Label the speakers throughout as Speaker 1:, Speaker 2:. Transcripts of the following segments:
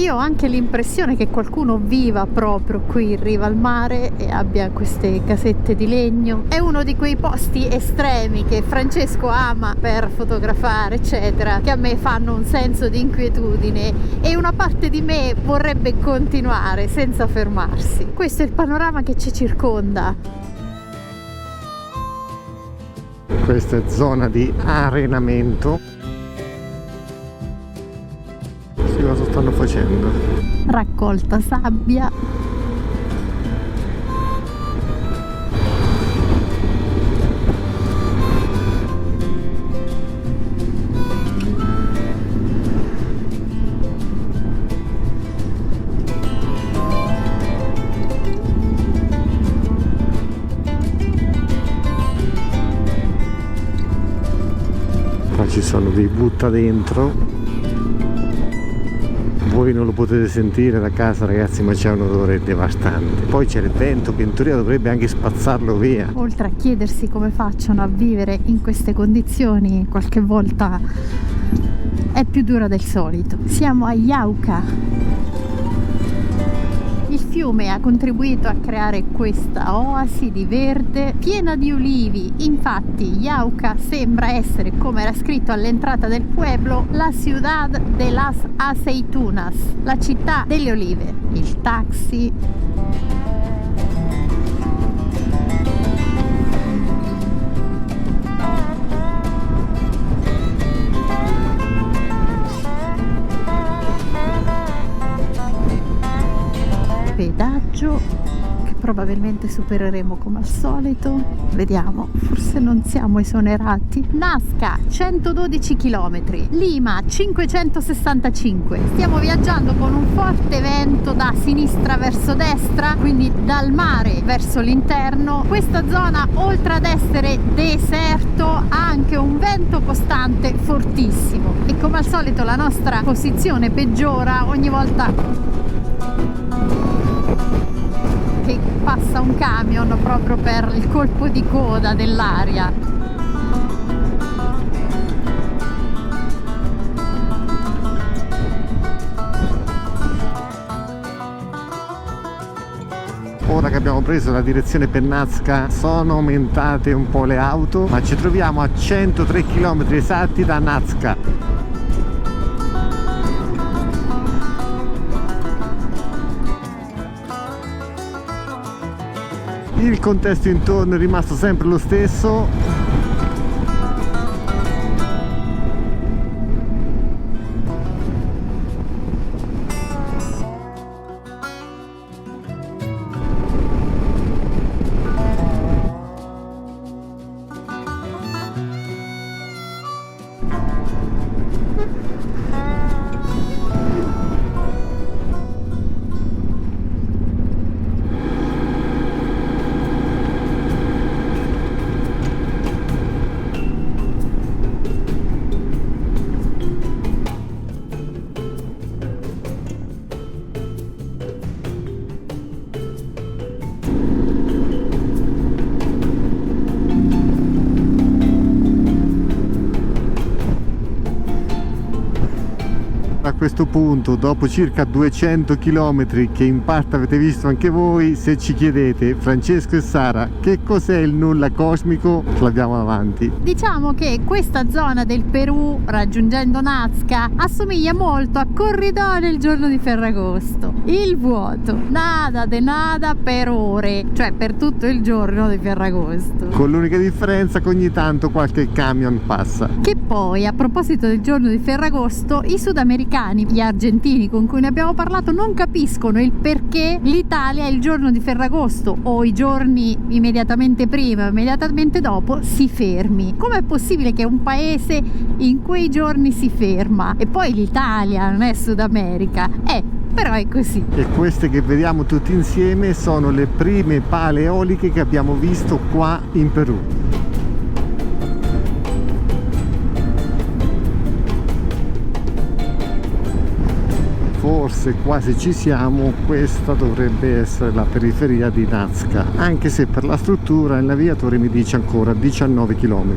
Speaker 1: Io ho anche l'impressione che qualcuno viva proprio qui in riva al mare e abbia queste casette di legno. È uno di quei posti estremi che Francesco ama per fotografare, eccetera, che a me fanno un senso di inquietudine, e una parte di me vorrebbe continuare senza fermarsi. Questo è il panorama che ci circonda.
Speaker 2: Questa è zona di arenamento. Sì, cosa stanno facendo?
Speaker 1: Raccolta sabbia.
Speaker 2: Qua ci sono dei butta dentro. Voi non lo potete sentire da casa, ragazzi, ma c'è un odore devastante. Poi c'è il vento che in teoria dovrebbe anche spazzarlo via.
Speaker 1: Oltre a chiedersi come facciano a vivere in queste condizioni, qualche volta è più dura del solito. Siamo a Jauka. Il fiume ha contribuito a creare questa oasi di verde piena di ulivi. Infatti Jauka sembra essere, come era scritto all'entrata del pueblo, la ciudad de las aceitunas, la città delle olive. Il taxi. Pedaggio che probabilmente supereremo come al solito. Vediamo, forse non siamo esonerati. Nazca 112 km, Lima 565. Stiamo viaggiando con un forte vento da sinistra verso destra, quindi dal mare verso l'interno. Questa zona, oltre ad essere deserto, ha anche un vento costante fortissimo, e come al solito la nostra posizione peggiora ogni volta che passa un camion, proprio per il colpo di coda dell'aria.
Speaker 2: Ora che abbiamo preso la direzione per Nazca sono aumentate un po' le auto, ma ci troviamo a 103 km esatti da Nazca. Il contesto intorno è rimasto sempre lo stesso. A questo punto, dopo circa 200 km che in parte avete visto anche voi, se ci chiedete, Francesco e Sara, che cos'è il nulla cosmico, ce l'abbiamo avanti.
Speaker 1: Diciamo che questa zona del Perù, raggiungendo Nazca, assomiglia molto a Corridore il giorno di Ferragosto. Il vuoto, nada de nada per ore, cioè per tutto il giorno di Ferragosto.
Speaker 2: Con l'unica differenza che ogni tanto qualche camion passa.
Speaker 1: Che poi, a proposito del giorno di Ferragosto, i sudamericani, gli argentini con cui ne abbiamo parlato, non capiscono il perché l'Italia il giorno di Ferragosto o i giorni immediatamente prima o immediatamente dopo si fermi. Com'è possibile che un paese in quei giorni si ferma? E poi l'Italia non è Sud America, però è così.
Speaker 2: E queste che vediamo tutti insieme sono le prime pale eoliche che abbiamo visto qua in Perù. Forse quasi ci siamo, questa dovrebbe essere la periferia di Nazca, anche se per la struttura il navigatore mi dice ancora 19 km.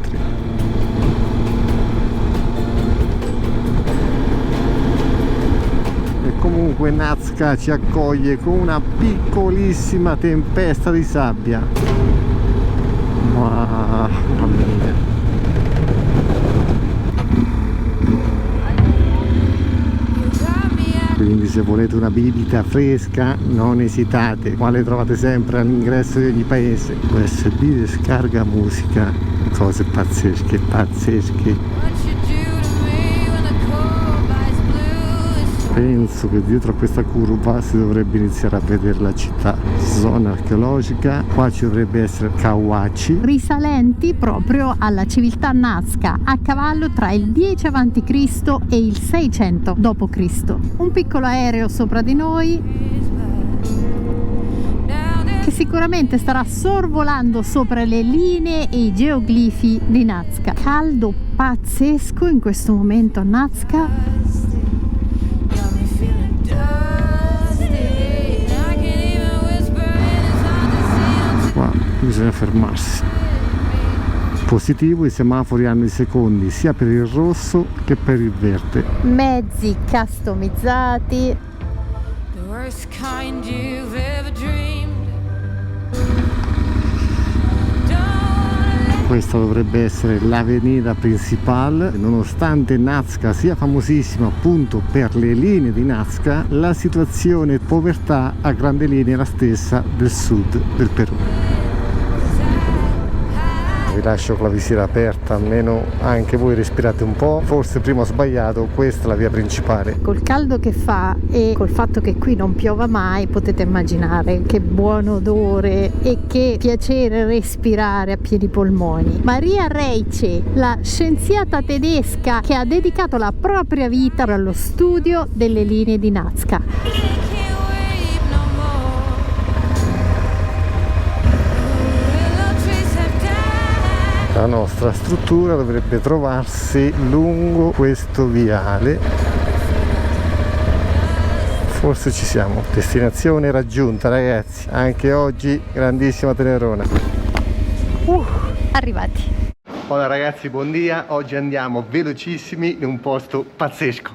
Speaker 2: E comunque Comunque Nazca ci accoglie con una piccolissima tempesta di sabbia. Mamma mia. Quindi se volete una bibita fresca non esitate, qua le trovate sempre all'ingresso di ogni paese. USB di scarica musica, cose pazzesche, pazzesche. Penso che dietro a questa curva si dovrebbe iniziare a vedere la città. Zona archeologica, qua ci dovrebbe essere Kawachi,
Speaker 1: risalenti proprio alla civiltà Nazca, a cavallo tra il 10 a.C. e il 600 d.C. Un piccolo aereo sopra di noi che sicuramente starà sorvolando sopra le linee e i geoglifi di Nazca. Caldo pazzesco in questo momento a Nazca.
Speaker 2: Bisogna fermarsi. Positivo, i semafori hanno i secondi sia per il rosso che per il verde.
Speaker 1: Mezzi customizzati.
Speaker 2: Questa dovrebbe essere l'avenida principale. Nonostante Nazca sia famosissima appunto per le linee di Nazca, la situazione povertà a grandi linee è la stessa del sud del Perù. Vi lascio con la visiera aperta, almeno anche voi respirate un po'. Forse prima ho sbagliato, questa è la via principale.
Speaker 1: Col caldo che fa e col fatto che qui non piova mai, potete immaginare che buon odore e che piacere respirare a pieni polmoni. Maria Reiche, la scienziata tedesca che ha dedicato la propria vita allo studio delle linee di Nazca.
Speaker 2: La nostra struttura dovrebbe trovarsi lungo questo viale. Forse ci siamo. Destinazione raggiunta, ragazzi. Anche oggi grandissima tenerona.
Speaker 1: Arrivati.
Speaker 2: Hola ragazzi, buon dia. Oggi andiamo velocissimi in un posto pazzesco.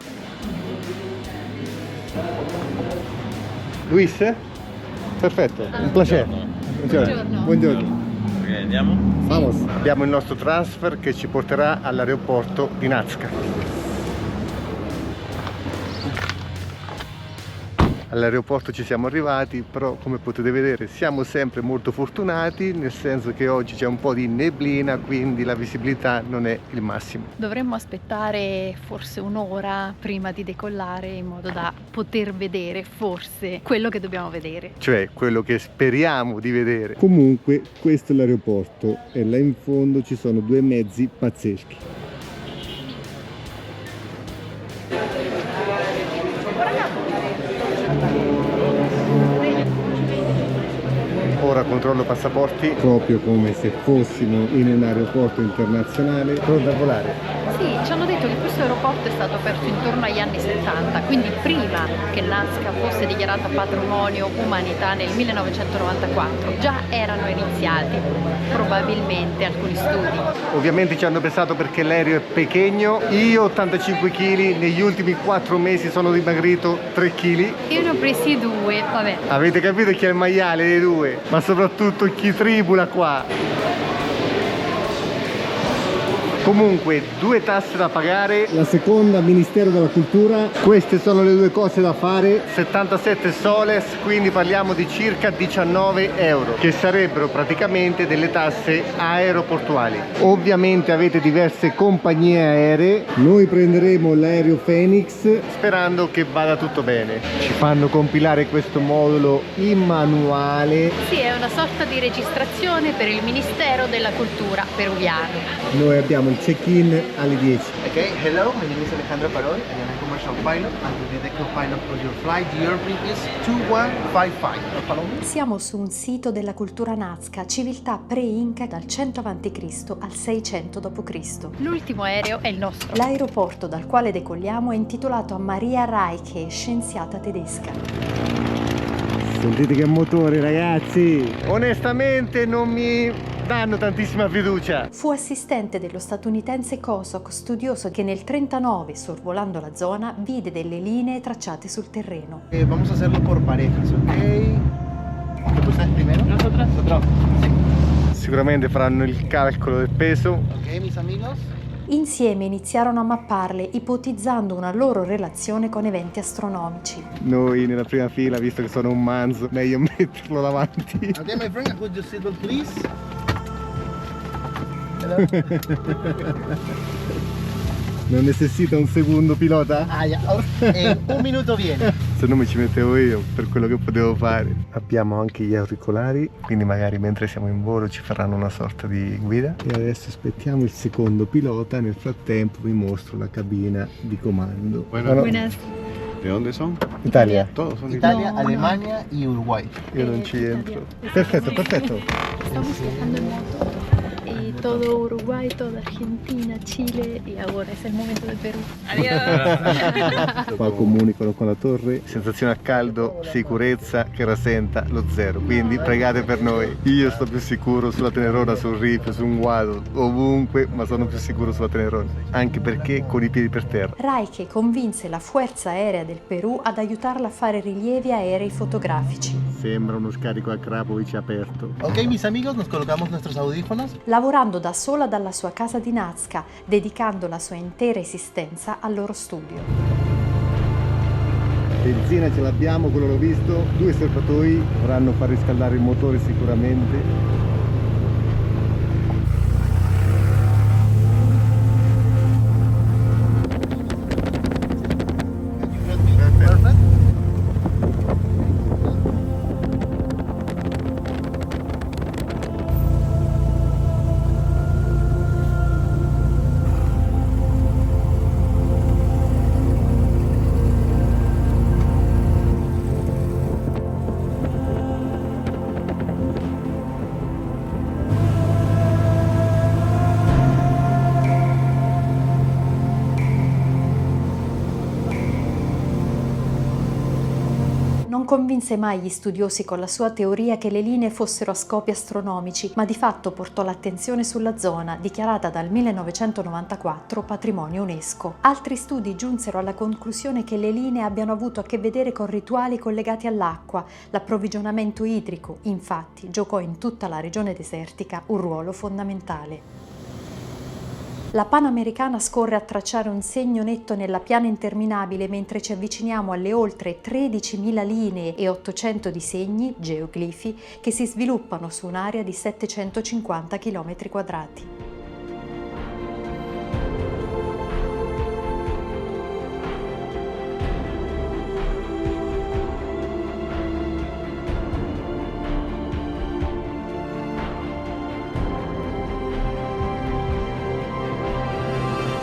Speaker 2: Luis? Perfetto, un piacere.
Speaker 1: Buongiorno.
Speaker 2: Buongiorno.
Speaker 3: Andiamo?
Speaker 2: Vamos. Abbiamo il nostro transfer che ci porterà all'aeroporto di Nazca. All'aeroporto ci siamo arrivati, però come potete vedere siamo sempre molto fortunati, nel senso che oggi c'è un po' di neblina, quindi la visibilità non è il massimo.
Speaker 1: Dovremmo aspettare forse un'ora prima di decollare in modo da poter vedere forse quello che dobbiamo vedere.
Speaker 2: Cioè quello che speriamo di vedere. Comunque questo è l'aeroporto e là in fondo ci sono due mezzi pazzeschi. Ora controllo passaporti proprio come se fossimo in un aeroporto internazionale, pronto a volare.
Speaker 1: Sì, ci hanno detto che questo aeroporto è stato aperto intorno agli anni 70, quindi prima che Nazca fosse dichiarata patrimonio umanità nel 1994. Già erano iniziati probabilmente alcuni studi.
Speaker 2: Ovviamente ci hanno pensato perché l'aereo è pequeño. Io 85 kg, negli ultimi 4 mesi sono dimagrito 3 kg.
Speaker 1: Io ne ho presi 2, vabbè.
Speaker 2: Avete capito chi è il maiale dei due? Ma soprattutto chi tribula qua. Comunque 2 tasse da pagare, la seconda Ministero della Cultura, queste sono le 2 cose da fare, 77 soles, quindi parliamo di circa 19 euro, che sarebbero praticamente delle tasse aeroportuali. Ovviamente avete diverse compagnie aeree, noi prenderemo l'aereo Phoenix sperando che vada tutto bene. Ci fanno compilare questo modulo in manuale.
Speaker 1: Sì, è una sorta di registrazione per il Ministero della Cultura peruviano.
Speaker 2: Noi abbiamo il check-in alle 10.
Speaker 3: Okay, hello, my name is Alejandro Parol. I am a commercial pilot and will be the co-pilot for your flight. The airplane is 2155. Follow me.
Speaker 4: Siamo su un sito della cultura Nazca, civiltà pre-Inca dal 100 a.C. al 600 d.C.
Speaker 1: L'ultimo aereo è il nostro.
Speaker 4: L'aeroporto dal quale decolliamo è intitolato a Maria Reiche, scienziata tedesca.
Speaker 2: Sentite che motore, ragazzi! Onestamente non mi danno tantissima fiducia.
Speaker 4: Fu assistente dello statunitense Kosok, studioso che nel 1939, sorvolando la zona, vide delle linee tracciate sul terreno.
Speaker 3: Vamos a hacerlo por parejas, ¿ok? ¿Qué puse primero? Nosotros.
Speaker 2: Sicuramente faranno il calcolo del peso.
Speaker 3: Ok, mis amigos.
Speaker 4: Insieme iniziarono a mapparle, ipotizzando una loro relazione con eventi astronomici.
Speaker 2: Noi nella prima fila, visto che sono un manzo, meglio metterlo davanti.
Speaker 3: Okay, my friend, put your seatbelt, please. Hello.
Speaker 2: Non necessita un secondo pilota?
Speaker 3: Ah, ya. Un minuto viene.
Speaker 2: Se no mi ci mettevo io per quello che potevo fare. Abbiamo anche gli auricolari, quindi magari mentre siamo in volo ci faranno una sorta di guida. E adesso aspettiamo il secondo pilota, nel frattempo vi mostro la cabina di comando.
Speaker 5: Buenas. ¿De dónde son?
Speaker 2: Italia.
Speaker 5: Todos son de
Speaker 3: Italia,
Speaker 5: Italia.
Speaker 3: Alemania y Uruguay.
Speaker 2: Io non ci entro. Perfetto, perfetto.
Speaker 6: Estamos viajando en moto y todo Uruguay, toda Argentina, Chile y ahora es el momento del Perú. Adiós.
Speaker 2: Qua comunicano con la torre. Sensazione a caldo, sicurezza che rasenta lo zero. Quindi pregate per noi. Io sto più sicuro sulla Tenerona, sul Rifio, su un guado, ovunque, ma sono più sicuro sulla Tenerona. Anche perché con i piedi per terra.
Speaker 4: Reich convinse la Forza Aerea del Perù ad aiutarla a fare rilievi aerei fotografici.
Speaker 2: Sembra uno scarico a Krapovic aperto.
Speaker 3: Ok, mis amigos, nos colocamos nuestros audífonos.
Speaker 4: Lavorando da sola dalla sua casa di Nazca, dedicando la sua intera esistenza al loro studio.
Speaker 2: Benzina ce l'abbiamo, quello l'ho visto. 2 serbatoi dovranno far riscaldare il motore sicuramente.
Speaker 3: Perfect.
Speaker 4: Non convinse mai gli studiosi con la sua teoria che le linee fossero a scopi astronomici, ma di fatto portò l'attenzione sulla zona, dichiarata dal 1994 patrimonio UNESCO. Altri studi giunsero alla conclusione che le linee abbiano avuto a che vedere con rituali collegati all'acqua. L'approvvigionamento idrico, infatti, giocò in tutta la regione desertica un ruolo fondamentale. La Panamericana scorre a tracciare un segno netto nella piana interminabile mentre ci avviciniamo alle oltre 13.000 linee e 800 disegni, geoglifi, che si sviluppano su un'area di 750 km².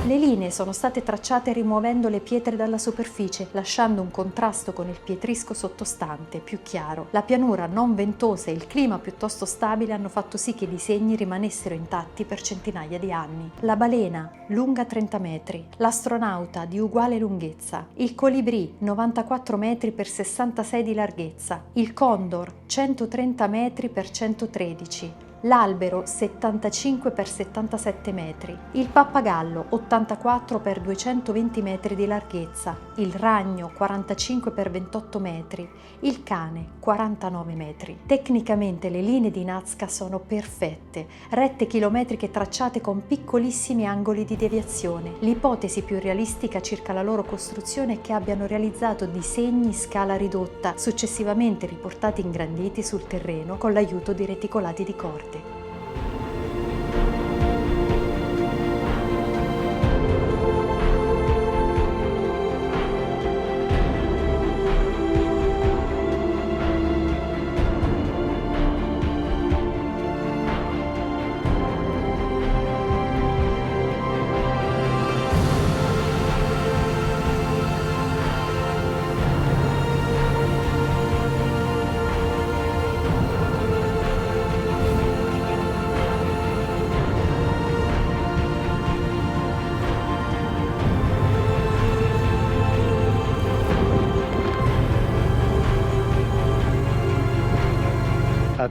Speaker 4: Le linee sono state tracciate rimuovendo le pietre dalla superficie, lasciando un contrasto con il pietrisco sottostante, più chiaro. La pianura non ventosa e il clima piuttosto stabile hanno fatto sì che i disegni rimanessero intatti per centinaia di anni. La balena, lunga 30 metri. L'astronauta, di uguale lunghezza. Il colibrì, 94 metri per 66 di larghezza. Il condor, 130 metri per 113. L'albero 75 x 77 metri, il pappagallo 84 x 220 metri di larghezza, il ragno 45 x 28 metri, il cane 49 metri. Tecnicamente le linee di Nazca sono perfette, rette chilometriche tracciate con piccolissimi angoli di deviazione. L'ipotesi più realistica circa la loro costruzione è che abbiano realizzato disegni in scala ridotta, successivamente riportati ingranditi sul terreno con l'aiuto di reticolati di corde.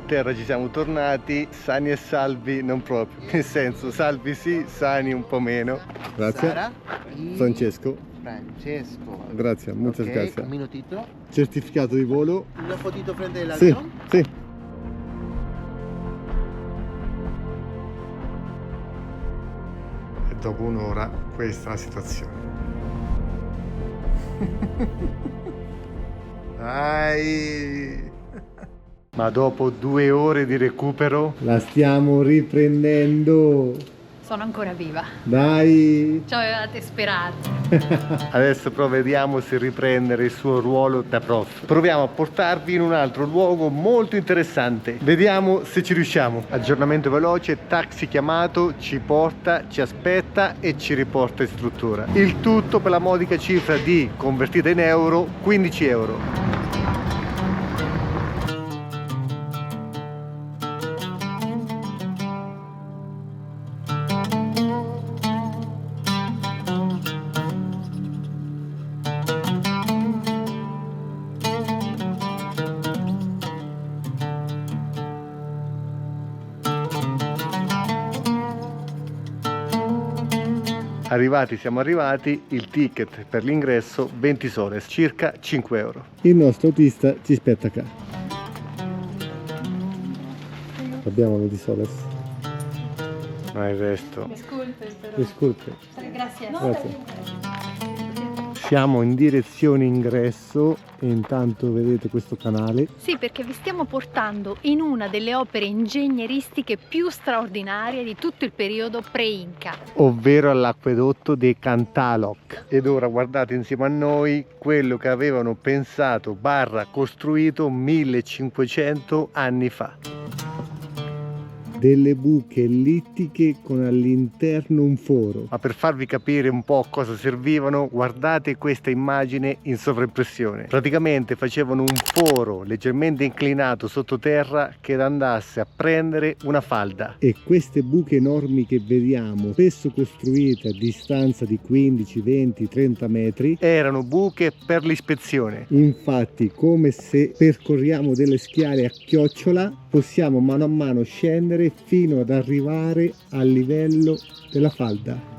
Speaker 2: terra ci siamo tornati, sani e salvi non proprio, nel senso salvi sì, sani un po' meno. Grazie.
Speaker 3: Sara y
Speaker 2: Francesco.
Speaker 3: Francesco.
Speaker 2: Grazie, muchas
Speaker 3: Ok,
Speaker 2: gracias.
Speaker 3: un minutito.
Speaker 2: Certificato di volo.
Speaker 3: Una fotito frente del
Speaker 2: Sì,
Speaker 3: avión.
Speaker 2: sì. E dopo un'ora questa è la situazione. Dai! Ma dopo 2 ore di recupero la stiamo riprendendo.
Speaker 1: Sono ancora viva.
Speaker 2: Dai!
Speaker 1: Ci avevate sperato.
Speaker 2: Adesso però vediamo se riprendere il suo ruolo da prof. Proviamo a portarvi in un altro luogo molto interessante. Vediamo se ci riusciamo. Aggiornamento veloce, taxi chiamato, ci porta, ci aspetta e ci riporta in struttura. Il tutto per la modica cifra di, convertita in euro, 15 euro. Siamo arrivati, il ticket per l'ingresso 20 soles, circa 5 euro. Il nostro autista ci aspetta qua. Abbiamo 20 soles. Ma il resto.
Speaker 1: Disculpe, però.
Speaker 2: Disculpe.
Speaker 1: Grazie.
Speaker 2: Grazie. Siamo in direzione ingresso e intanto vedete questo canale.
Speaker 1: Sì, perché vi stiamo portando in una delle opere ingegneristiche più straordinarie di tutto il periodo pre-Inca.
Speaker 2: Ovvero all'acquedotto di Cantaloc. Ed ora guardate insieme a noi quello che avevano pensato / costruito 1500 anni fa. Delle buche ellittiche con all'interno un foro. Ma per farvi capire un po' cosa servivano, guardate questa immagine in sovraimpressione. Praticamente facevano un foro leggermente inclinato sottoterra che andasse a prendere una falda. E queste buche enormi che vediamo, spesso costruite a distanza di 15, 20, 30 metri, erano buche per l'ispezione. Infatti, come se percorriamo delle scale a chiocciola, possiamo mano a mano scendere fino ad arrivare al livello della falda.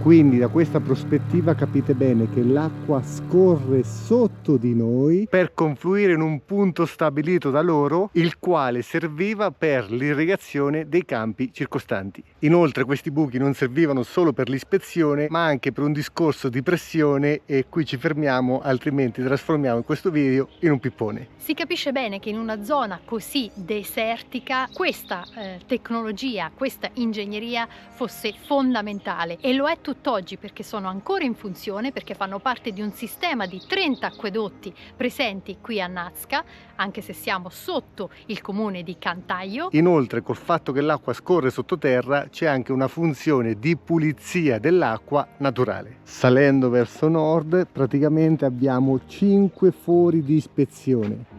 Speaker 2: Quindi da questa prospettiva capite bene che l'acqua scorre sotto di noi per confluire in un punto stabilito da loro, il quale serviva per l'irrigazione dei campi circostanti. Inoltre questi buchi non servivano solo per l'ispezione, ma anche per un discorso di pressione, e qui ci fermiamo, altrimenti trasformiamo questo video in un pippone.
Speaker 1: Si capisce bene che in una zona così desertica questa tecnologia, questa ingegneria fosse fondamentale, e lo è tutt'oggi perché sono ancora in funzione, perché fanno parte di un sistema di 30 acquedotti presenti qui a Nazca, anche se siamo sotto il comune di Cantaio.
Speaker 2: Inoltre, col fatto che l'acqua scorre sottoterra, c'è anche una funzione di pulizia dell'acqua naturale. Salendo verso nord praticamente abbiamo 5 fori di ispezione.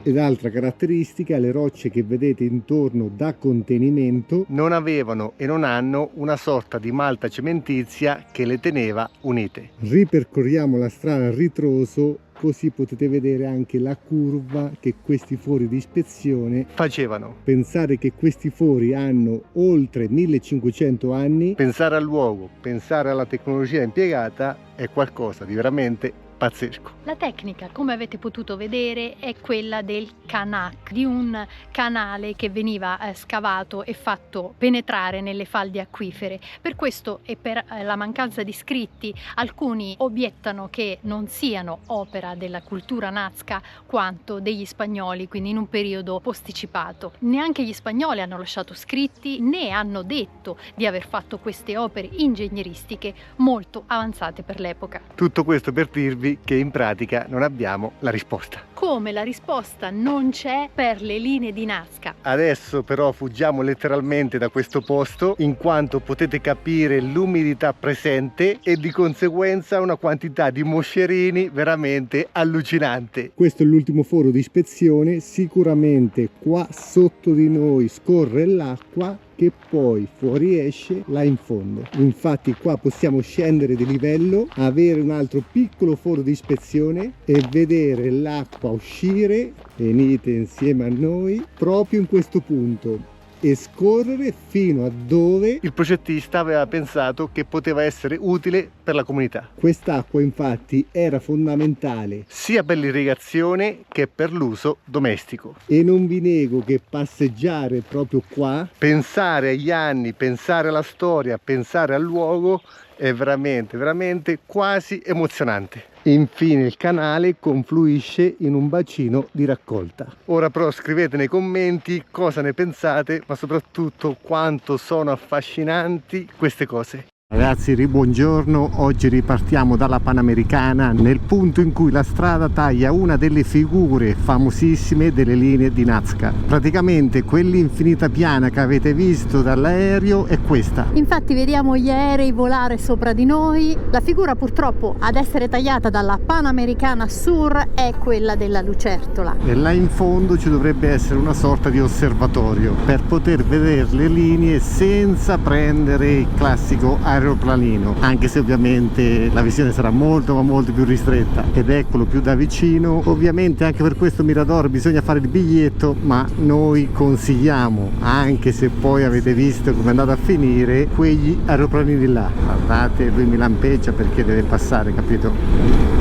Speaker 2: Ed altra caratteristica, le rocce che vedete intorno da contenimento non avevano e non hanno una sorta di malta cementizia che le teneva unite. Ripercorriamo la strada a ritroso, così potete vedere anche la curva che questi fori di ispezione facevano. Pensare che questi fori hanno oltre 1500 anni, pensare al luogo, pensare alla tecnologia impiegata, è qualcosa di veramente pazzesco.
Speaker 1: La tecnica, come avete potuto vedere, è quella del Kanak, di un canale che veniva scavato e fatto penetrare nelle falde acquifere. Per questo e per la mancanza di scritti, alcuni obiettano che non siano opera della cultura nazca quanto degli spagnoli, quindi in un periodo posticipato. Neanche gli spagnoli hanno lasciato scritti, né hanno detto di aver fatto queste opere ingegneristiche molto avanzate per l'epoca.
Speaker 2: Tutto questo per dirvi che in pratica non abbiamo la risposta.
Speaker 1: Come la risposta non c'è per le linee di Nazca.
Speaker 2: Adesso però fuggiamo letteralmente da questo posto, in quanto potete capire l'umidità presente e di conseguenza una quantità di moscerini veramente allucinante. Questo è l'ultimo foro di ispezione, sicuramente qua sotto di noi scorre l'acqua che poi fuoriesce là in fondo. Infatti qua possiamo scendere di livello, avere un altro piccolo foro di ispezione e vedere l'acqua uscire, venite insieme a noi, proprio in questo punto e scorrere fino a dove
Speaker 7: il progettista aveva pensato che poteva essere utile per la comunità.
Speaker 2: Quest'acqua infatti era fondamentale
Speaker 7: sia per l'irrigazione che per l'uso domestico.
Speaker 2: e non vi nego che passeggiare proprio qua,
Speaker 7: Pensare agli anni, pensare alla storia, pensare al luogo è veramente quasi emozionante.
Speaker 2: infine il canale confluisce in un bacino di raccolta.
Speaker 7: Ora però scrivete nei commenti cosa ne pensate, ma soprattutto quanto sono affascinanti queste cose.
Speaker 2: Ragazzi, buongiorno, oggi ripartiamo dalla Panamericana nel punto in cui la strada taglia una delle figure famosissime delle linee di Nazca. Praticamente quell'infinita piana che avete visto dall'aereo è questa.
Speaker 1: Infatti vediamo gli aerei volare sopra di noi. La figura purtroppo ad essere tagliata dalla Panamericana Sur è quella della lucertola.
Speaker 2: E là in fondo ci dovrebbe essere una sorta di osservatorio per poter vedere le linee senza prendere il classico aeroplanino, anche se ovviamente la visione sarà molto più ristretta. Ed eccolo più da vicino. Ovviamente anche per questo Mirador bisogna fare il biglietto, ma noi consigliamo, anche se poi avete visto come è andato a finire, quegli aeroplanini là. Guardate, lui mi lampeggia perché deve passare, capito?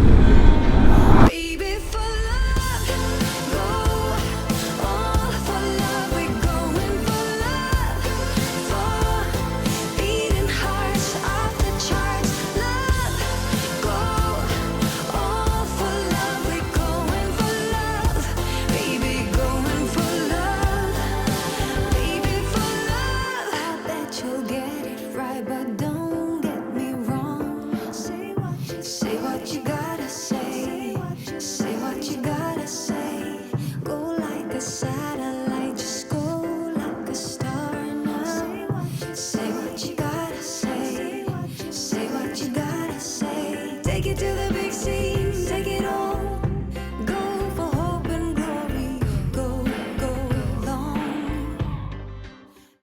Speaker 8: Take it to the big scene, take it all.